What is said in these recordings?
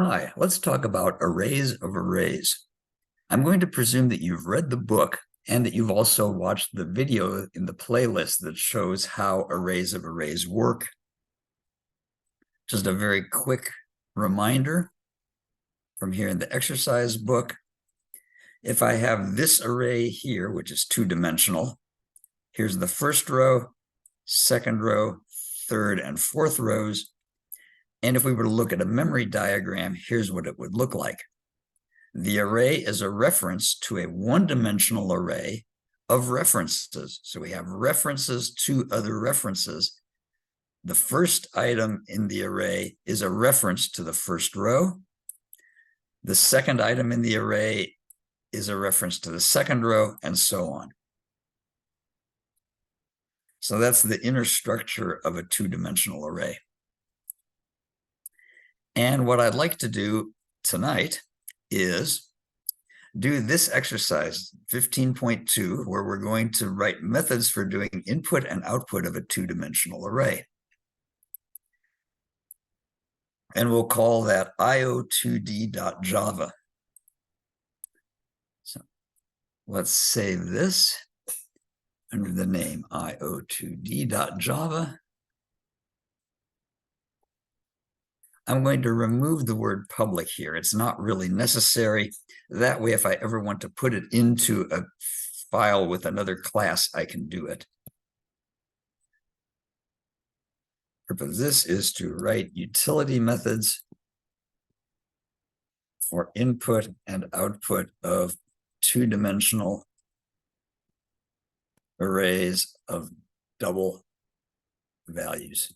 Hi, let's talk about arrays of arrays. I'm going to presume that you've read the book and that you've also watched the video in the playlist that shows how arrays of arrays work. Just a very quick reminder from here in the exercise book. If I have this array here, which is two-dimensional, here's the first row, second row, third and fourth rows. And if we were to look at a memory diagram, here's what it would look like. The array is a reference to a one-dimensional array of references. So we have references to other references. The first item in the array is a reference to the first row. The second item in the array is a reference to the second row, and so on. So that's the inner structure of a two-dimensional array. And what I'd like to do tonight is do this exercise 15.2, where we're going to write methods for doing input and output of a two-dimensional array. And we'll call that io2d.java. So let's save this under the name io2d.java. I'm going to remove the word public here. It's not really necessary. That way, if I ever want to put it into a file with another class, I can do it. The purpose of this is to write utility methods for input and output of two-dimensional arrays of double values.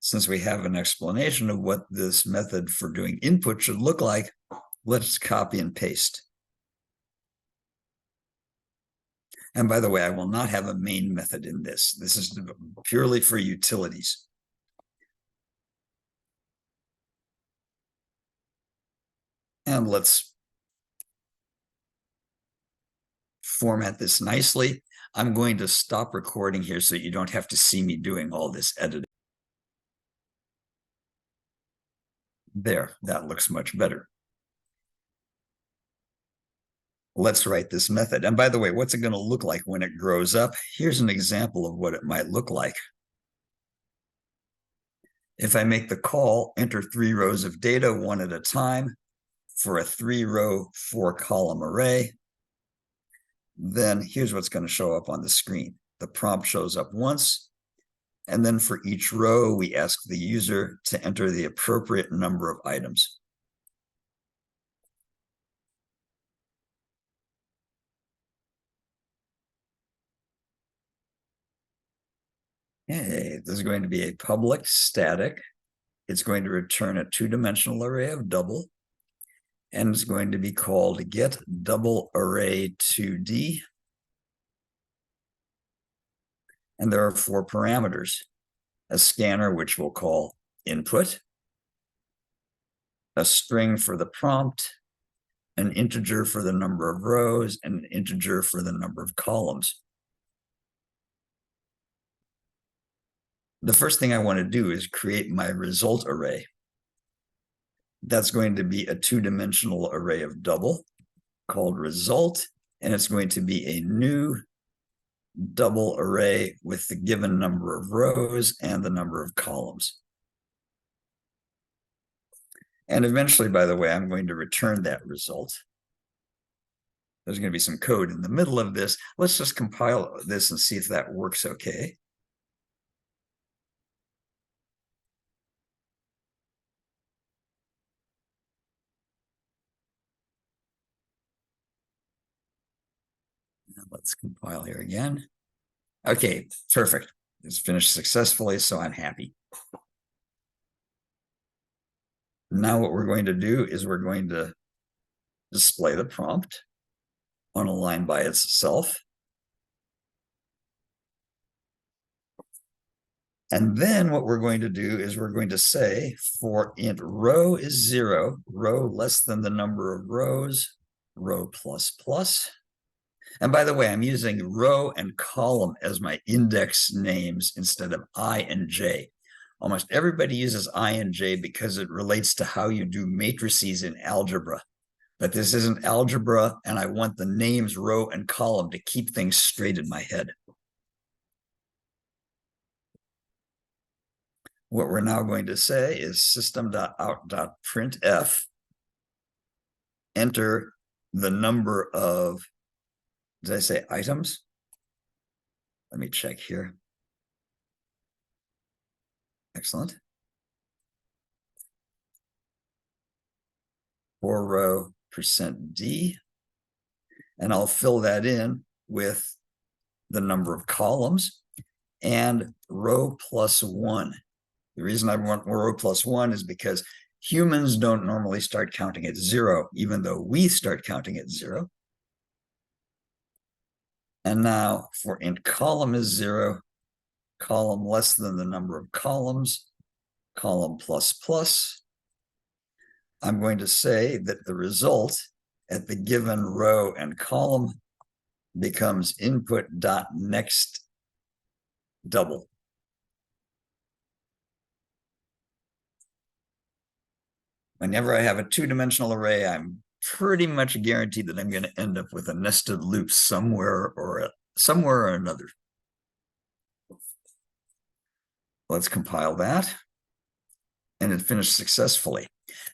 Since we have an explanation of what this method for doing input should look like, let's copy and paste. And by the way, I will not have a main method in this. This is purely for utilities. And let's format this nicely. I'm going to stop recording here so you don't have to see me doing all this editing. There, that looks much better. Let's write this method. And by the way, what's it going to look like when it grows up? Here's an example of what it might look like. If I make the call, enter 3 rows of data one at a time for a 3-row, 4-column array, then here's what's going to show up on the screen. The prompt shows up once, and then for each row, we ask the user to enter the appropriate number of items. Hey, this is going to be a public static. It's going to return a two-dimensional array of double, and it's going to be called get double array 2D. And there are 4 parameters: a scanner, which we'll call input, a string for the prompt, an integer for the number of rows, and an integer for the number of columns. The first thing I want to do is create my result array. That's going to be a two-dimensional array of double called result, and it's going to be a new double array with the given number of rows and the number of columns. And eventually, by the way, I'm going to return that result. There's going to be some code in the middle of this. Let's just compile this and see if that works okay. Now let's compile here again. Okay, perfect. It's finished successfully, so I'm happy. Now what we're going to do is we're going to display the prompt on a line by itself. And then what we're going to do is we're going to say for int row is 0, row less than the number of rows, row plus plus. And by the way, I'm using row and column as my index names instead of I and J. Almost everybody uses I and J because it relates to how you do matrices in algebra. But this isn't algebra, and I want the names row and column to keep things straight in my head. What we're now going to say is system.out.printf, enter the number of, did I say items? Let me check here. Excellent. For row %d, and I'll fill that in with the number of columns and row +1. The reason I want row +1 is because humans don't normally start counting at 0, even though we start counting at 0. And now for int column is 0, column less than the number of columns, column ++. I'm going to say that the result at the given row and column becomes input.next double. Whenever I have a two-dimensional array, I'm pretty much guaranteed that I'm going to end up with a nested loop somewhere or another. Let's compile that. And it finished successfully.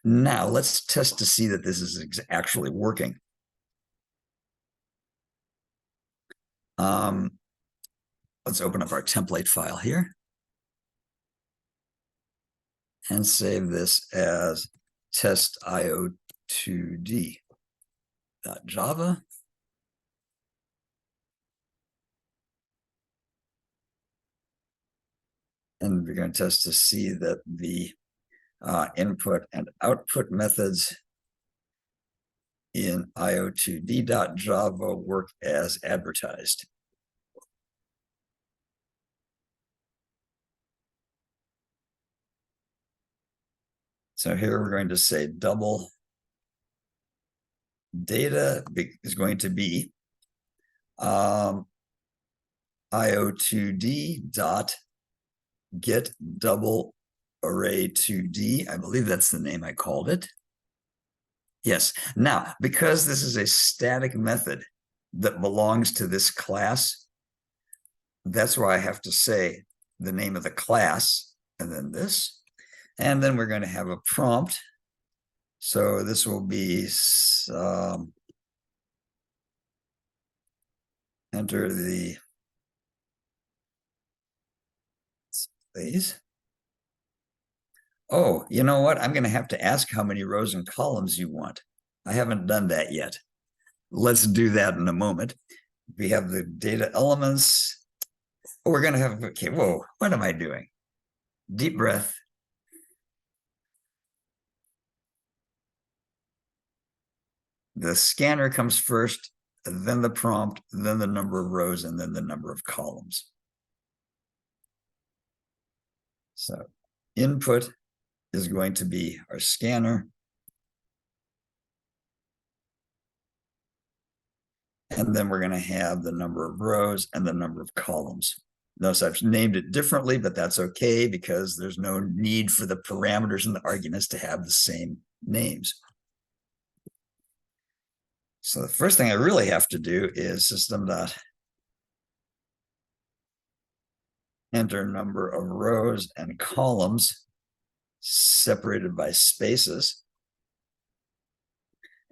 Now let's test to see that this is actually working. Let's open up our template file here and save this as testio2d.java. And we're going to test to see that the input and output methods in io2d.java work as advertised. So here we're going to say double data is going to be io2d dot get double array 2d. I believe that's the name I called it. Yes. Now, because this is a static method that belongs to this class, that's why I have to say the name of the class and then this. And then we're going to have a prompt. So this will be enter the, please. Oh, you know what? I'm going to have to ask how many rows and columns you want. I haven't done that yet. Let's do that in a moment. We have the data elements. Oh, we're going to have, okay, whoa, what am I doing? Deep breath. The scanner comes first, then the prompt, then the number of rows, and then the number of columns. So input is going to be our scanner. And then we're going to have the number of rows and the number of columns. Notice I've named it differently, but that's okay because there's no need for the parameters and the arguments to have the same names. So the first thing I really have to do is system.enter number of rows and columns separated by spaces.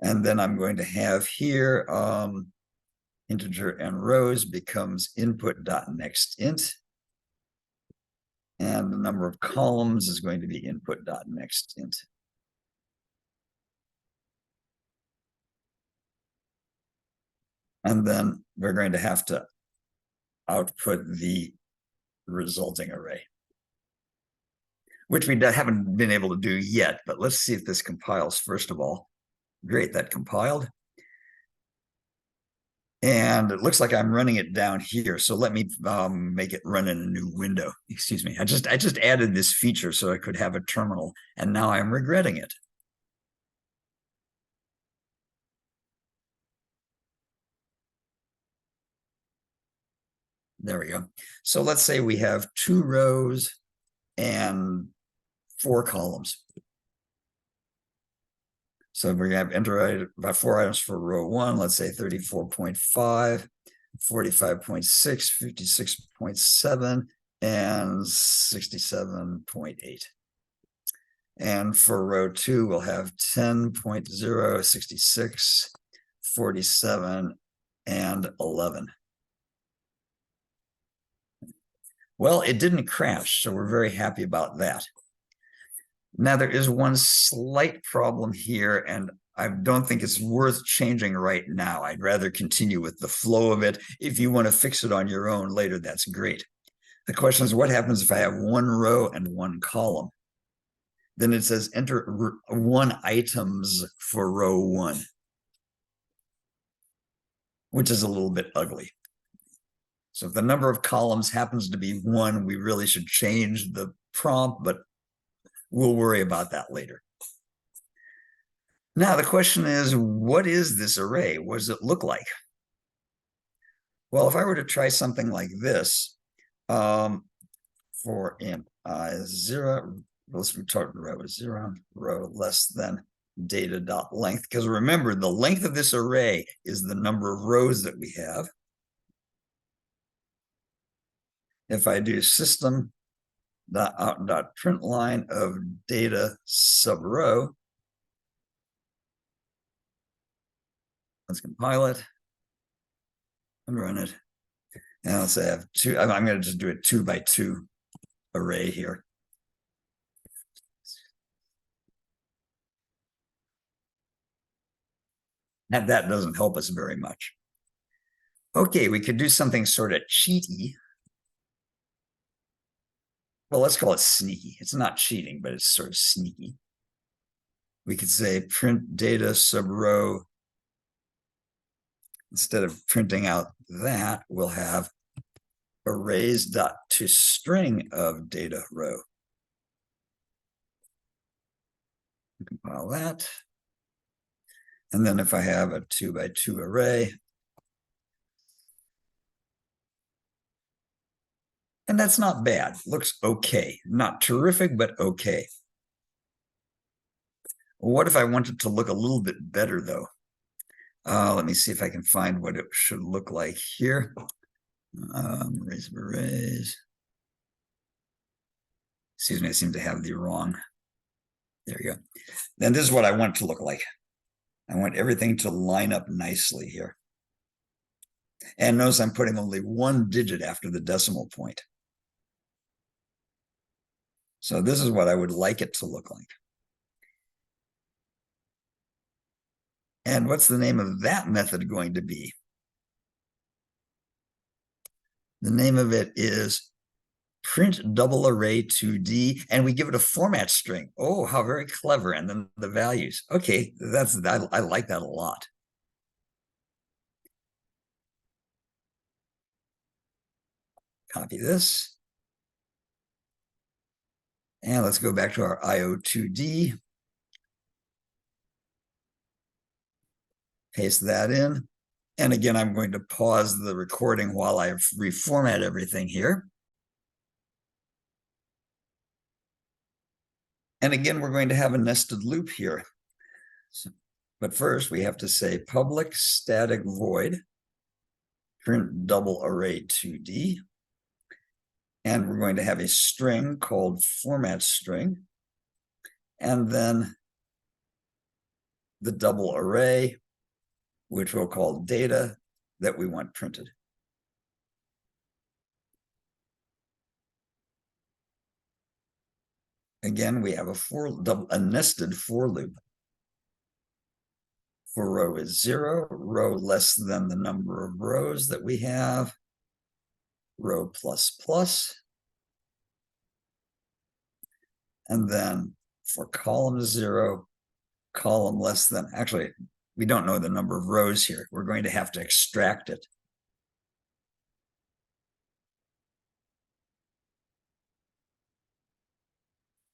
And then I'm going to have here integer and rows becomes input.nextInt. And the number of columns is going to be input.nextInt. And then we're going to have to output the resulting array, which we haven't been able to do yet, but let's see if this compiles first of all. Great, that compiled. And it looks like I'm running it down here. So let me make it run in a new window. Excuse me. I just added this feature so I could have a terminal, and now I'm regretting it. There we go. So let's say we have 2 rows and 4 columns. So we have enter about 4 items for row 1, let's say 34.5, 45.6, 56.7, and 67.8. And for row 2, we'll have 10.0, 66, 47, and 11. Well, it didn't crash, so we're very happy about that. Now, there is one slight problem here, and I don't think it's worth changing right now. I'd rather continue with the flow of it. If you want to fix it on your own later, that's great. The question is, what happens if I have 1 row and 1 column? Then it says enter 1 items for row 1, which is a little bit ugly. So if the number of columns happens to be 1, we really should change the prompt, but we'll worry about that later. Now, the question is, what is this array? What does it look like? Well, if I were to try something like this, for int I0, let's return row 0, row less than data dot length, because remember, the length of this array is the number of rows that we have. If I do system dot out dot print line of data sub row, let's compile it and run it. And let's say I have 2. I'm going to just do a 2 by 2 array here. And that doesn't help us very much. Okay, we could do something sort of cheaty. Well, let's call it sneaky. It's not cheating, but it's sort of sneaky. We could say print data sub row. Instead of printing out that, we'll have arrays dot to string of data row. Compile that. And then if I have a 2 by 2 array, and that's not bad, looks okay. Not terrific, but okay. What if I want it to look a little bit better, though? Let me see if I can find what it should look like here. Arrays of arrays. Excuse me, I seem to have the wrong. There we go. Then this is what I want it to look like. I want everything to line up nicely here. And notice I'm putting only 1 digit after the decimal point. So this is what I would like it to look like. And what's the name of that method going to be? The name of it is print double array 2D, and we give it a format string. Oh, how very clever. And then the values. Okay, I like that a lot. Copy this. And let's go back to our IO2D. Paste that in. And again, I'm going to pause the recording while I reformat everything here. And again, we're going to have a nested loop here. But first, we have to say public static void print double array 2D. And we're going to have a string called format string. And then the double array, which we'll call data, that we want printed. Again, we have a nested for loop. For row is 0, row less than the number of rows that we have, row plus plus. And then for column 0, column less than, actually, we don't know the number of rows here. We're going to have to extract it.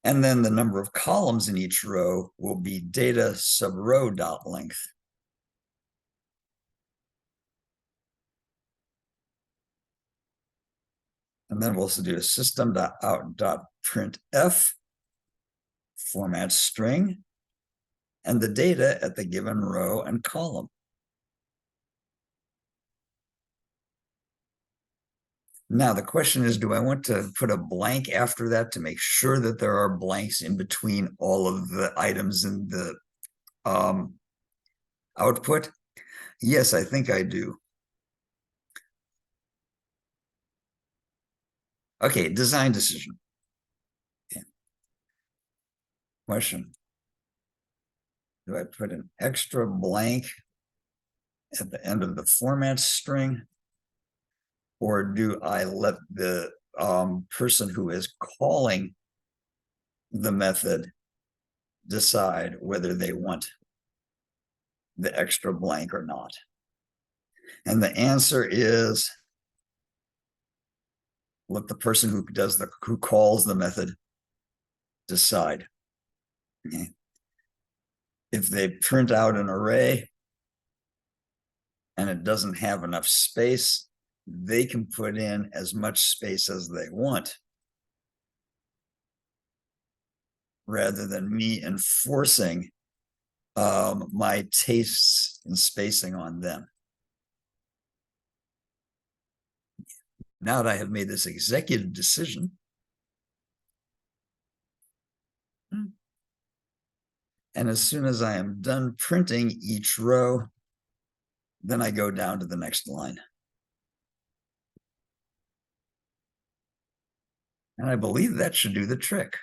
And then the number of columns in each row will be data sub row dot length. And then we'll also do a system.out.printf, format string, and the data at the given row and column. Now, the question is, do I want to put a blank after that to make sure that there are blanks in between all of the items in the output? Yes, I think I do. Okay, design decision. Okay. Question. Do I put an extra blank at the end of the format string? Or do I let the person who is calling the method decide whether they want the extra blank or not? And the answer is let the person who calls the method decide. Okay. If they print out an array and it doesn't have enough space, they can put in as much space as they want, rather than me enforcing my tastes in spacing on them. Now that I have made this executive decision, and as soon as I am done printing each row, then I go down to the next line. And I believe that should do the trick.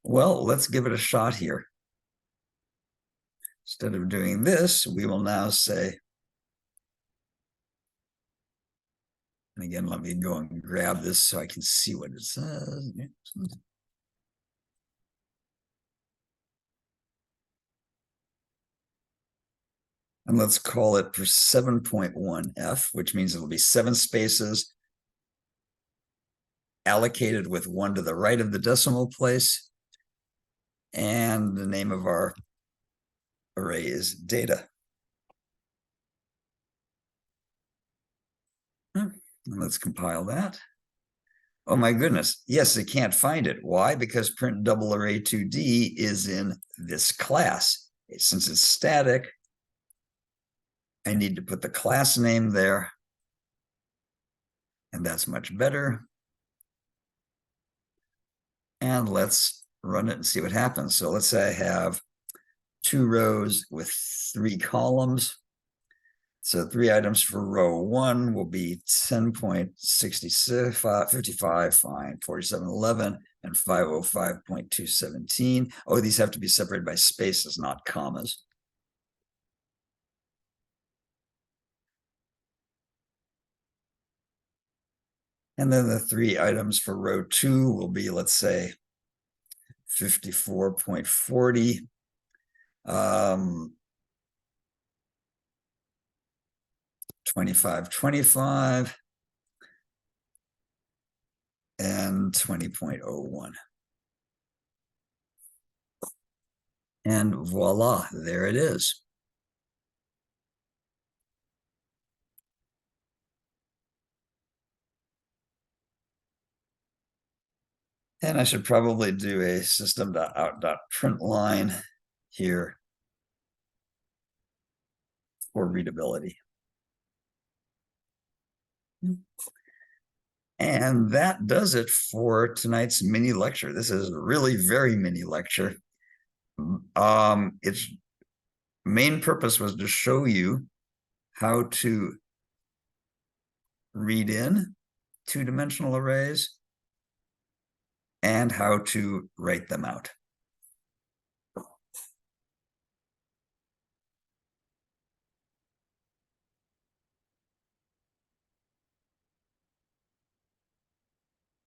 Well, let's give it a shot here. Instead of doing this, we will now say, and again, let me go and grab this so I can see what it says. And let's call it for 7.1f, which means it'll be 7 spaces allocated with 1 to the right of the decimal place. And the name of our array is data. And let's compile that. Oh my goodness. Yes, it can't find it. Why? Because print double array 2D is in this class. Since it's static, I need to put the class name there. And that's much better. And let's run it and see what happens. So let's say I have 2 rows with 3 columns. So 3 items for row 1 will be 10.66, 55, fine, 4711, and 505.217. Oh, these have to be separated by spaces, not commas. And then the 3 items for row 2 will be, let's say, 54.40, 2525, and 20.01. And voila, there it is. And I should probably do a system.out.println here for readability. And that does it for tonight's mini lecture. This is a really very mini lecture. Its main purpose was to show you how to read in 2-dimensional arrays and how to write them out.